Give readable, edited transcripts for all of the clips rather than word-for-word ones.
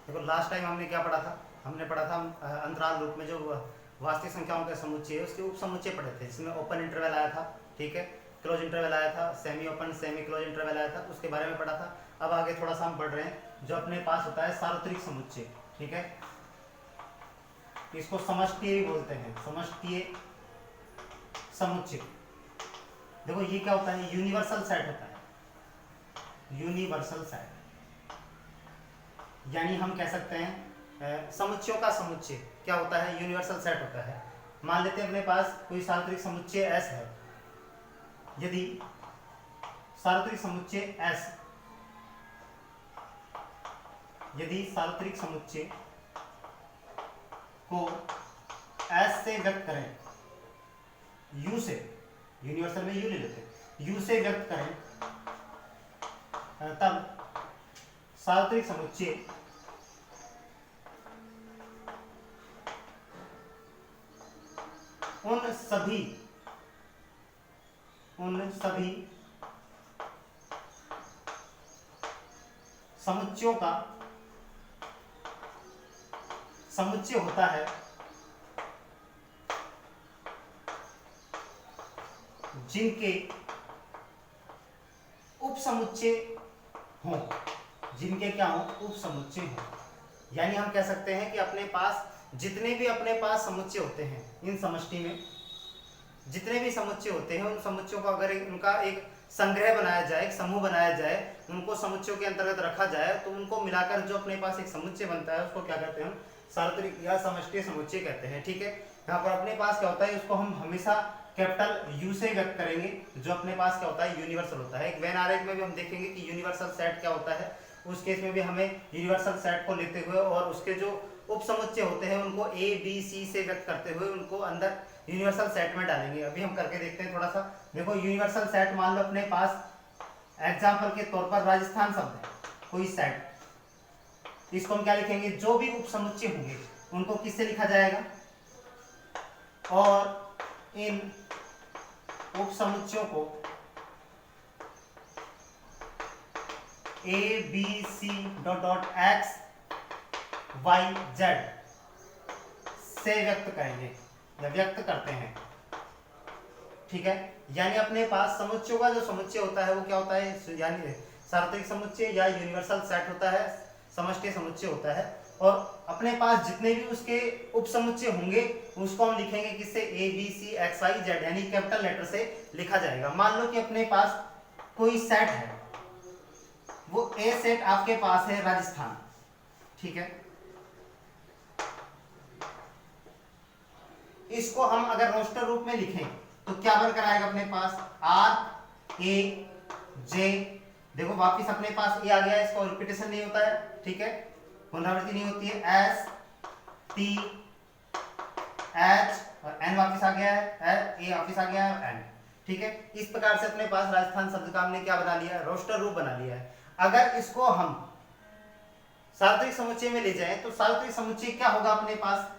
देखो last time हमने क्या पढ़ा था, हमने पढ़ा था अंतराल रूप में जो वास्तविक संख्याओं का समुच्चय है उसके उप समुच्चय पढ़े थे, जिसमें ओपन इंटरवल आया था, ठीक है, क्लोज इंटरवल आया था, semi open semi close interval आया था, उसके बारे में पढ़ा था। अब आगे थोड़ा सा हम पढ़ रहे हैं जो अपने पास होता है सार्वत्रिक समुच्चय, ठीक है, इसको समष्टीय भी बोलते हैं, समष्टीय समुच्चय। देखो ये क्या होता है, यूनिवर्सल सेट होता है, यूनिवर्सल सेट, यानी हम कह सकते हैं समुच्चयों का समुच्चय क्या होता है, यूनिवर्सल सेट होता है। मान लेते हैं अपने पास कोई सार्वत्रिक समुच्चय S है, यदि सार्वत्रिक समुच्चय S, यदि सार्वत्रिक समुच्चय को S से व्यक्त करें, U से, यूनिवर्सल में U ले लेते हैं, U से व्यक्त करें, तब सार्वत्रिक समुच्चय उन सभी समुच्चयों का समुच्चय होता है जिनके उपसमुच्चय हों, जिनके क्या हो, उपसमुच्चय हों। यानी हम कह सकते हैं कि अपने पास जितने भी अपने पास समुच्चय होते हैं, इन समष्टि में जितने भी समुच्चय होते हैं, उन समुच्चयों का अगर उनका एक संग्रह बनाया जाए, एक समूह बनाया जाए, उनको समुच्चयों के अंतर्गत रखा जाए, तो उनको मिलाकर जो अपने पास एक समुच्चय बनता है उसको क्या कहते हैं, हम सार्वत्रिक या समष्टीय समुच्चय कहते हैं, ठीक है। यहाँ पर अपने पास क्या होता है, उसको हम हमेशा कैपिटल यू से व्यक्त करेंगे, जो अपने पास क्या होता है, यूनिवर्सल होता है। एक वेन आरेख में भी हम देखेंगे कि यूनिवर्सल सेट क्या होता है, उस केस में भी हमें यूनिवर्सल सेट को लेते हुए और उसके जो उप समुच्चय होते हैं उनको ए बी सी से व्यक्त करते हुए उनको अंदर यूनिवर्सल सेट में डालेंगे। अभी हम करके देखते हैं थोड़ा सा। देखो यूनिवर्सल सेट मान लो अपने पास एग्जाम्पल के तौर पर राजस्थान शब्द है, कोई सेट, इसको हम क्या लिखेंगे, जो भी उप समुच्चय होंगे उनको किससे लिखा जाएगा, और इन उप समुच्चयों को A B C dot dot X Y Z से व्यक्त करेंगे या व्यक्त करते हैं, ठीक है। यानी अपने पास समुच्चयों का जो समुच्चय होता है वो क्या होता है, यानी सार्वत्रिक समुच्चय या यूनिवर्सल सेट होता है, समष्टि समुच्चय होता है, और अपने पास जितने भी उसके उप समुच्चय होंगे उसको हम लिखेंगे किससे, A B C X Y Z, यानी कैपिटल लेटर से लिखा जाएगा। मान लो कि अपने पास कोई सेट है, वो ए सेट आपके पास है राजस्थान, ठीक है, इसको हम अगर रोस्टर रूप में लिखें तो क्या बनकर आएगा अपने पास, आर ए जे, देखो वापिस अपने पास ए आ गया है, इसका रिपीटेशन नहीं होता है, ठीक है, पुनरावृत्ति नहीं होती है, एस टी एच और एन वापिस आ गया है, ए वापिस आ गया है, एन, ठीक है। इस प्रकार से अपने पास राजस्थान शब्द का हमने क्या बना लिया है, रोस्टर रूप बना लिया है। अगर इसको हम सार्वत्रिक समुच्चय में ले जाएं तो सार्वत्रिक समुच्चय क्या होगा अपने पास,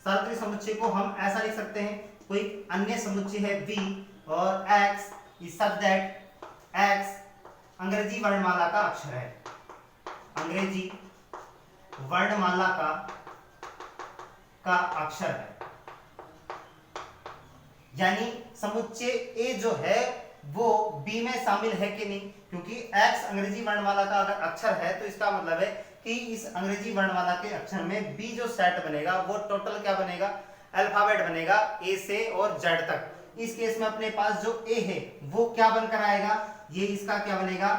सार्वत्रिक समुच्चय को हम ऐसा लिख सकते हैं, कोई अन्य समुच्चय है V और X, इस सब दैट X अंग्रेजी वर्णमाला का अक्षर है, अंग्रेजी वर्णमाला का अक्षर है। यानी समुच्चय A जो है वो B में शामिल है कि नहीं, क्योंकि X अंग्रेजी वर्णमाला का अगर अक्षर है तो इसका मतलब है कि इस अंग्रेजी वर्णमाला के अक्षर में B जो सेट बनेगा वो टोटल क्या बनेगा, अल्फाबेट बनेगा A से और Z तक। इस केस में अपने पास जो A है वो क्या बनकर आएगा, ये इसका क्या बनेगा,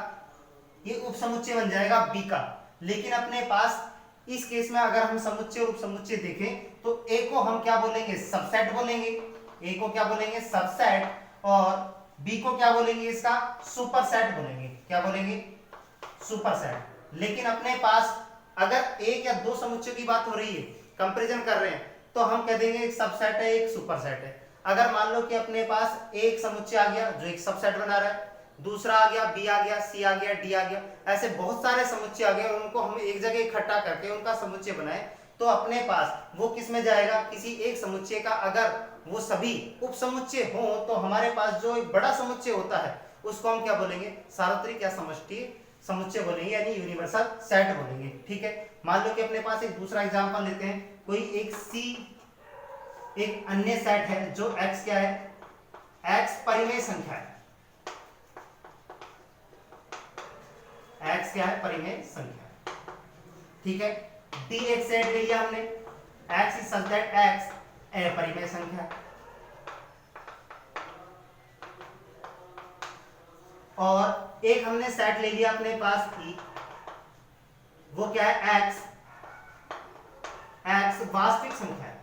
ये उप समुच्चय बन जाएगा B का। लेकिन अपने पास इस केस में अगर हम समुच्चय और उप समुच्चय देखें तो A को हम क्या बोलेंगे, सबसेट बोलेंगे, A को क्या बोलेंगे, सबसेट, और B को क्या बोलेंगे, इसका सुपरसेट बोलेंगे, क्या बोलेंगे, सुपरसेट। लेकिन अपने पास अगर एक या दो समुच्चयों की बात हो रही है, कंपैरिजन कर रहे हैं, तो हम कह देंगे एक सबसेट है एक सुपरसेट है। अगर मान लो कि अपने पास एक समुच्चय आ गया जो एक सबसेट बना रहा है, दूसरा आ गया B आ गया, C आ गया, D आ गया, ऐसे बहुत सारे समुच्चय आ गए और उनको हम एक जगह इकट्ठा करके उनका समुच्चय बनाए, तो अपने पास वो किस में जाएगा, किसी एक समुच्चय का अगर वो सभी उप समुच्चय हो तो हमारे पास जो एक बड़ा समुच्चय होता है उसको हम क्या बोलेंगे, सार्वत्रिक या समष्टि समुच्चय बोलेंगे, यानी यूनिवर्सल सेट बोलेंगे। ठीक है, मान लो कि अपने पास एक दूसरा एग्जांपल लेते हैं, कोई एक सी एक अन्य सेट है जो x क्या है, x परिमेय संख्या है, x क्या है, परिमेय संख्या। ठीक है, D एक सेट ले लिया हमने, x is such that x अपरिमेय संख्या है, और एक हमने सेट ले लिया अपने पास E, वो क्या है, x वास्तविक संख्या है।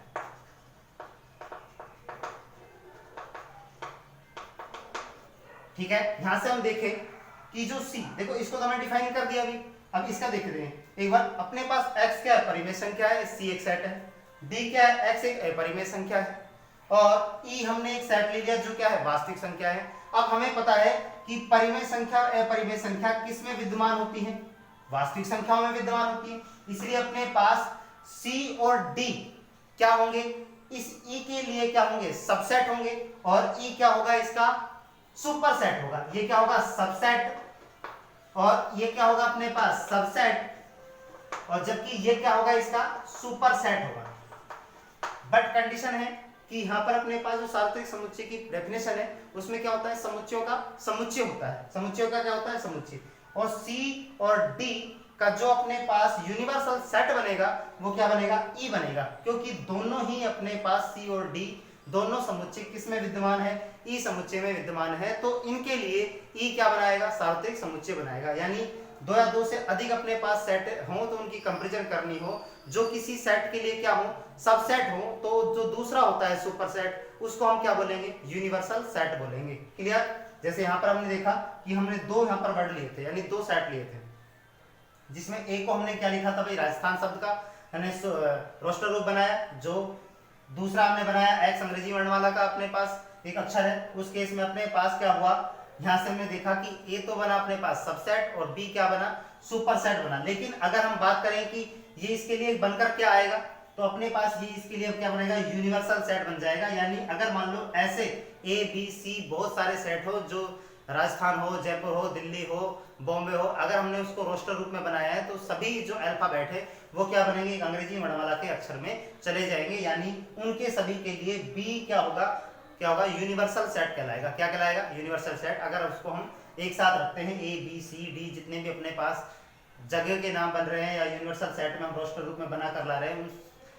ठीक है, यहां से हम देखें कि जो C, देखो इसको तो हमने डिफाइन कर दिया अभी, अब इसका देखते हैं एक बार। अपने पास x क्या है, परिमेय संख्या है, C एक सेट है, D क्या है, x एक अपरिमेय संख्या है, और E हमने एक सेट ले लिया जो क्या है, वास्तविक संख्या है। अब हमें पता है कि परिमेय संख्या और अपरिमेय संख्या किस में विद्यमान होती है, वास्तविक संख्याओं में विद्यमान होती है, इसलिए अपने पास C और D क्या होंगे, इस E के लिए क्या होंगे, सबसेट होंगे, और E क्या होगा, इसका सुपरसेट होगा। ये क्या होगा, सबसेट, और ये क्या होगा अपने पास, सबसेट, और जबकि ये क्या होगा, इसका सुपरसेट होगा। बट कंडीशन है कि यहां पर अपने पास जो सार्वत्रिक समुच्चय की डेफिनेशन है उसमें क्या होता है, समुच्चयों का समुच्चय होता है, समुच्चयों का क्या होता है, समुच्चय। और C और D का जो अपने पास यूनिवर्सल सेट बनेगा वो क्या बनेगा, E बनेगा, क्योंकि दोनों ही अपने पास C और D दोनों समुच्चय किस में विद्यमान है, E समुच्चय में विद्यमान है, तो इनके लिए E क्या बनाएगा, सार्वत्रिक समुच्चय बनाएगा। यानी दो या दो से अधिक अपने पास सेट हो तो उनकी कंपैरिजन करनी हो, जो किसी सेट के लिए क्या हो, सबसेट हो, तो जो दूसरा होता है सुपरसेट, उसको हम क्या बोलेंगे, यूनिवर्सल सेट बोलेंगे। क्लियर। जैसे यहाँ पर हमने देखा कि हमने दो यहाँ पर वर्ड लिए थे, यानी दो सेट लिए थे, जिसमें एक को हमने क्या लिखा था भाई, राजस्थान शब्द का हमने रोस्टर रूप बनाया, जो दूसरा हमने बनाया एक्स अंग्रेजी वर्णमाला का अपने पास एक अक्षर है, उस केस में अपने पास क्या हुआ, यहां से हमने देखा कि ए तो बना अपने पास सबसेट और बी क्या बना, सुपरसेट बना। लेकिन अगर हम बात करें कि ये इसके लिए बनकर क्या आएगा, तो अपने पास ये इसके लिए क्या बनेगा, यूनिवर्सल सेट बन जाएगा। यानी अगर मान लो ऐसे ए बी सी बहुत सारे सेट हो, जो राजस्थान हो, जयपुर हो, दिल्ली हो, बॉम्बे हो, अगर हमने उसको रोस्टर रूप में बनाया है तो सभी जो अल्फाबेट है वो क्या बनेंगे, एक अंग्रेजी वर्णमाला के अक्षर में चले जाएंगे। यानी उनके सभी के लिए बी क्या होगा, क्या होगा, यूनिवर्सल सेट कहलाएगा। क्या कहलाएगा, यूनिवर्सल सेट। अगर उसको हम एक साथ रखते हैं, ए बी सी डी जितने भी अपने पास जगह के नाम बन रहे हैं या यूनिवर्सल सेट में हम रोस्टर रूप में बना कर ला रहे हैं, उस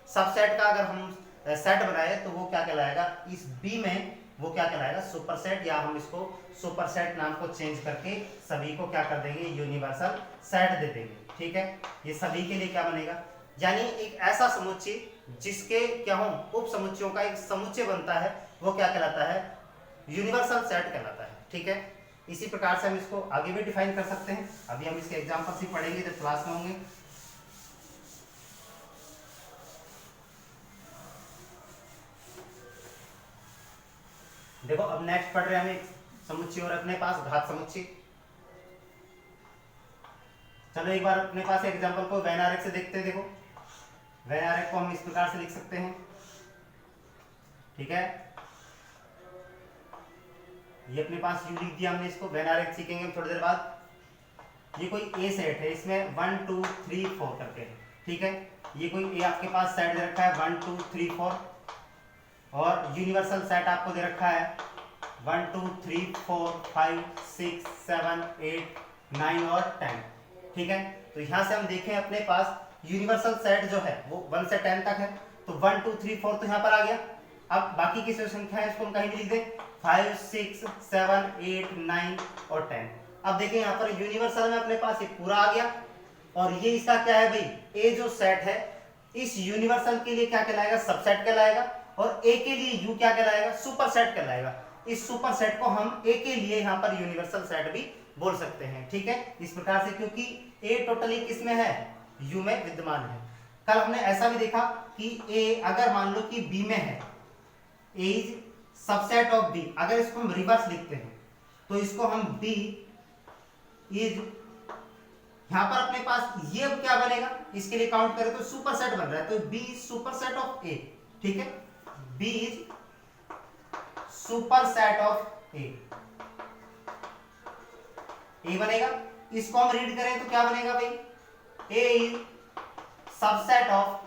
सब सेट का अगर हम सेट बनाए तो वो क्या कहलाएगा, इस बी में वो क्या कहलाएगा, सुपरसेट, या हम इसको सुपरसेट नाम को चेंज करके सभी को क्या कर देंगे, यूनिवर्सल सेट दे देंगे। ठीक है, ये सभी के लिए क्या बनेगा, यानी एक ऐसा समुच्चय जिसके क्या हो, उप समुच्चयों का एक समुच्चय बनता है, वो क्या कहलाता है, यूनिवर्सल सेट कहलाता है। ठीक है, इसी प्रकार से हम इसको आगे भी डिफाइन कर सकते हैं। अभी हम इसके एग्जांपल्स ही पढ़ेंगे जब क्लास में होंगे। देखो अब नेक्स्ट पढ़ रहे हैं हम एक समुच्चय और अपने पास घात समुच्चय। चलो एक बार अपने पास एग्जांपल को वेन आरेख से देखते हैं। देखो वेन आरेख को हम इस प्रकार से लिख सकते हैं। ठीक है, ये अपने पास यू लिख दिया हमने, इसको वेन आरेख सीखेंगे हम थोड़ी देर बाद। ये कोई ए सेट है, इसमें 1 2 3 4 करके है। ठीक है, ये कोई ए आपके पास सेट दे रखा है 1 2 3 4, और यूनिवर्सल सेट आपको दे रखा है 1 2 3 4 5 6 7 8 9 और 10। ठीक है, तो यहां से हम देखें अपने पास यूनिवर्सल सेट जो है वो 1 से 10 तक है, तो 1 2 3 4 तो यहाँ पर आ गया। अब बाकी की जो संख्या है इसको हम कहीं भी लिख दें, 5 6 7 8 9 और 10। अब देखें यहाँ पर यूनिवर्सल में अपने पास ये पूरा आ गया, और ये इसका क्या है भाई, ए जो सेट है इस यूनिवर्सल के लिए क्या कहलाएगा, सबसेट कहलाएगा, और ए के लिए यू क्या कहलाएगा, सुपरसेट कहलाएगा। इस सुपरसेट को हम ए के लिए यहाँ पर यूनिवर्सल सेट भी बोल सकते हैं। ठीक है, इस प्रकार से, क्योंकि ए टोटली किस में है, यू में विद्यमान है। कल हमने ऐसा भी देखा कि ए अगर मान लो कि बी में है, ए इज सबसेट ऑफ बी, अगर इसको हम रिवर्स लिखते हैं तो इसको हम बी इज, यहां पर अपने पास ये अब क्या बनेगा, इसके लिए काउंट करें तो सुपरसेट बन रहा है, तो बी इज सुपरसेट ऑफ ए। ठीक है, बी इज सुपरसेट ऑफ ए बनेगा। इसको हम रीड करें तो क्या बनेगा भाई, ए इज सबसेट ऑफ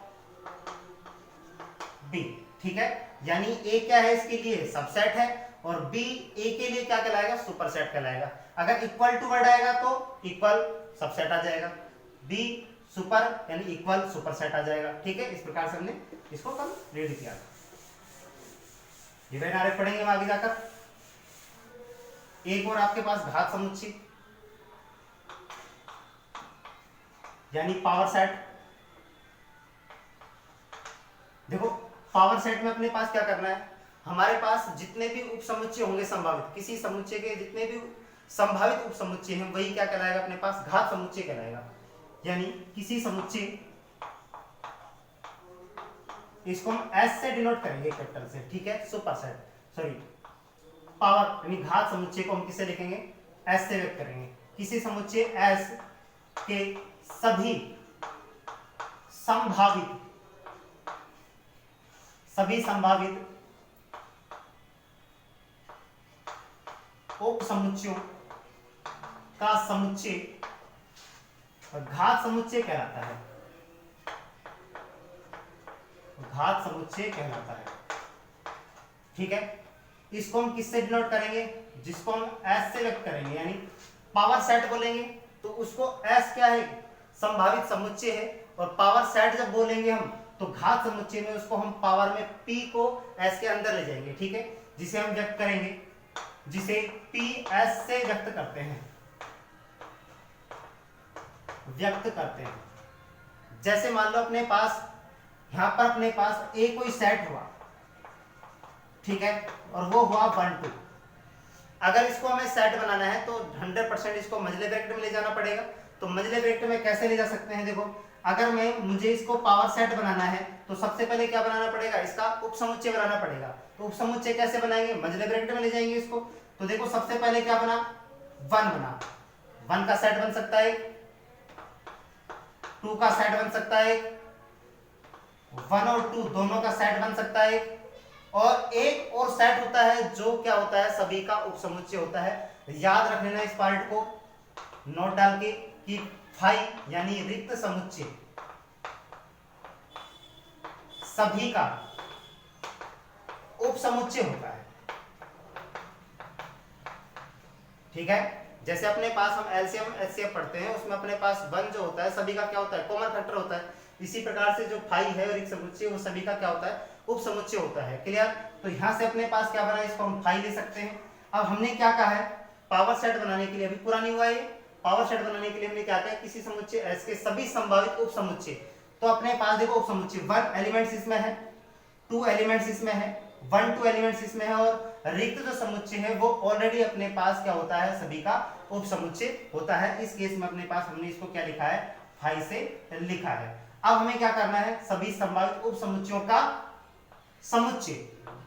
बी। ठीक है, यानी ए क्या है इसके लिए, सबसेट है, और बी ए के लिए क्या कहलाएगा, सुपरसेट कहलाएगा। अगर इक्वल टू वर्ड आएगा तो इक्वल सबसेट आ जाएगा, बी सुपर यानी इक्वल सुपरसेट आ जाएगा। ठीक है, इस प्रकार से हमने इसको कल रीड किया। डिवाइड आरेख पढ़ेंगे हम आगे जाकर। एक और आपके पास घात समुच्चय यानी पावर सेट। देखो पावर सेट में अपने पास क्या करना है, हमारे पास जितने भी उप समुच्चय होंगे संभावित, किसी समुच्चय के जितने भी संभावित उप समुच्चय हैं वही क्या कहलाएगा, अपने पास घात समुच्चय कहलाएगा। यानी किसी समुच्चय, इसको हम एस से डिनोट करेंगे कैपिटल से। ठीक है, सुपरसेट सॉरी पावर यानी घात समुच्चय को हम किससे लिखेंगे, एस से व्यक्त करेंगे। किसी समुच्चय एस के सभी संभावित उप समुच्चयों का समुच्चय घात समुच्चय कहलाता है, घात समुच्चय कहलाता है। ठीक है, इसको हम किससे डिनोट करेंगे, जिसको हम एस से व्यक्त करेंगे, यानी पावर सेट बोलेंगे तो उसको एस क्या है, संभावित समुच्चय है, और पावर सेट जब बोलेंगे हम तो घात समुच्चय में उसको हम पावर में p को s के अंदर ले जाएंगे। ठीक है, जिसे हम व्यक्त करेंगे, जिसे p s से व्यक्त करते हैं, जैसे मान लो अपने पास यहां पर अपने पास a कोई सेट हुआ, ठीक है, और वो हुआ 1 2। अगर इसको हमें सेट बनाना है तो 100% इसको मझले ब्रैकेट में ले जाना पड़ेगा। तो मझले ब्रैकेट में कैसे ले जा सकते हैं, देखो अगर मुझे इसको पावर सेट बनाना है तो सबसे पहले क्या बनाना पड़ेगा, इसका उप समुच्चय बनाना पड़ेगा। तो उप समुच्चय कैसे बनाएंगे, मझले ब्रैकेट में ले जाएंगे इसको। तो देखो सबसे पहले क्या बना, 1 बना, 1 का सेट बन सकता है, 2 का सेट बन सकता है, 1 और 2 दोनों का सेट बन सकता है, और एक और सेट होता है जो क्या होता है, सभी का उप समुच्चय होता है। याद रख लेना इस पार्ट को नोट डाल के कि फाई यानी रिक्त समुच्चय सभी का उप समुच्चय होता है। ठीक है, जैसे अपने पास हम एलसीएम एचसीएफ पढ़ते हैं उसमें अपने पास 1 जो होता है सभी का क्या होता है, कॉमन फैक्टर होता है। इसी प्रकार से जो फाई है रिक्त समुच्चय वो सभी का क्या होता है, उप समुच्चय होता है। क्लियर, तो यहां से अपने पास क्या बना, इसको हम फाई ले सकते हैं। अब हमने क्या कहा है, पावर सेट बनाने के लिए, अभी पूरा नहीं हुआ है, पावर सेट बनाने के लिए हमने क्या कहा, किसी समुच्चय एस के सभी संभावित उप समुच्चय। तो अपने पास देखो उप समुच्चय 1 एलिमेंट्स इसमें है, 2 एलिमेंट्स इसमें है, 1 2 एलिमेंट्स इसमें है, और रिक्त जो समुच्चय है वो ऑलरेडी अपने पास क्या होता है, सभी का उप समुच्चय होता है। इस केस में अपने पास हमने इसको क्या लिखा है, फाई से लिखा है। अब हमें क्या करना है, सभी संभावित उप समुच्चयों का समुच्चय,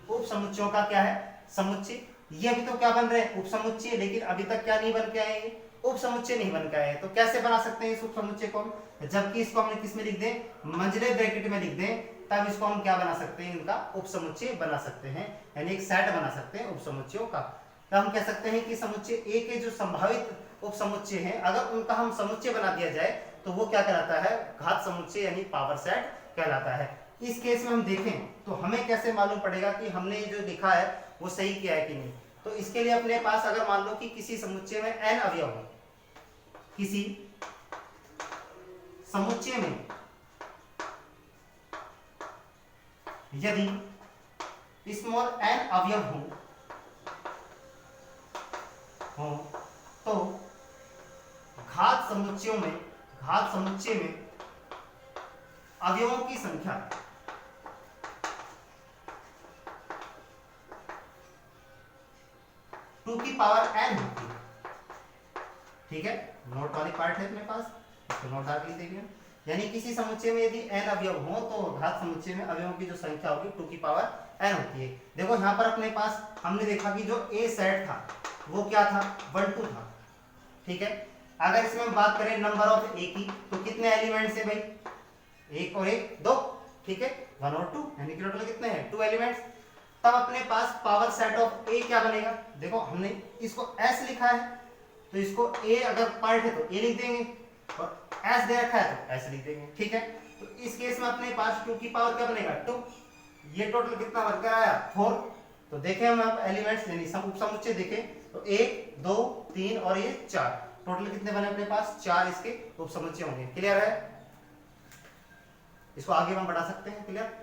उप समुच्चयों का क्या है, समुच्चय। ये अभी तो क्या बन रहे हैं, उप समुच्चय, लेकिन अभी तक क्या नहीं बन के आए, उप समुच्चय नहीं बन के आए। तो कैसे बना सकते हैं इस उप समुच्चय को, जबकि इसको हमने किस में लिख दें, मंझले ब्रैकेट में लिख दें, तब इसको हम क्या बना सकते हैं, इनका उप समुच्चय बना सकते हैं, यानी एक सेट बना सकते हैं उप समुच्चयों का। तो हम कह सकते हैं कि समुच्चय ए के जो संभावित उप समुच्चय हैं, अगर उनका हम समुच्चय बना दिया जाए तो वो क्या कहलाता है, घात समुच्चय यानी पावर सेट कहलाता है। इस केस में हम देखें तो हमें कैसे मालूम पड़ेगा कि हमने जो लिखा है वो सही किया है कि नहीं। तो इसके लिए अपने पास अगर मान लो कि किसी समुच्चय में n अवयव हो, किसी समुच्चय में यदि स्मॉल n अवयव हो तो घात समुच्चय में अवयवों की संख्या 2 की पावर n होती है। ठीक है, नोट वाली पार्ट है अपने पास, इसको नोट डाल लीजिए। यानी किसी समुच्चय में यदि n अवयव हो तो घात समुच्चय में अवयवों की जो संख्या होगी 2 की पावर n होती है। देखो यहाँ पर अपने पास हमने देखा कि जो a सेट था वो क्या था, 1 2 था। ठीक है, अगर इसमें हम बात करें नंबर ऑफ a की तो कितने एलिमेंट्स है भाई, 1 और 1 2। ठीक है, 1 और 2 यानी कि टोटल कितने हैं, 2 एलिमेंट्स। तब अपने पास पावर सेट ऑफ a क्या बनेगा, देखो हमने इसको s लिखा है, तो इसको a अगर पार्ट है तो a लिख देंगे और s दे रखा है तो s लिख देंगे, ठीक है। तो इस केस में अपने पास 2 की पावर क्या बनेगा 2, ये टोटल कितना बनकर आया 4। तो देखें हम आप एलिमेंट्स लेनी उपसमुच्चय देखें तो 1 2 3 और ये 4, टोटल कितने बने अपने पास 4 इसके उपसमुच्चय होंगे। क्लियर है, इसको आगे हम बढ़ा सकते हैं। क्लियर।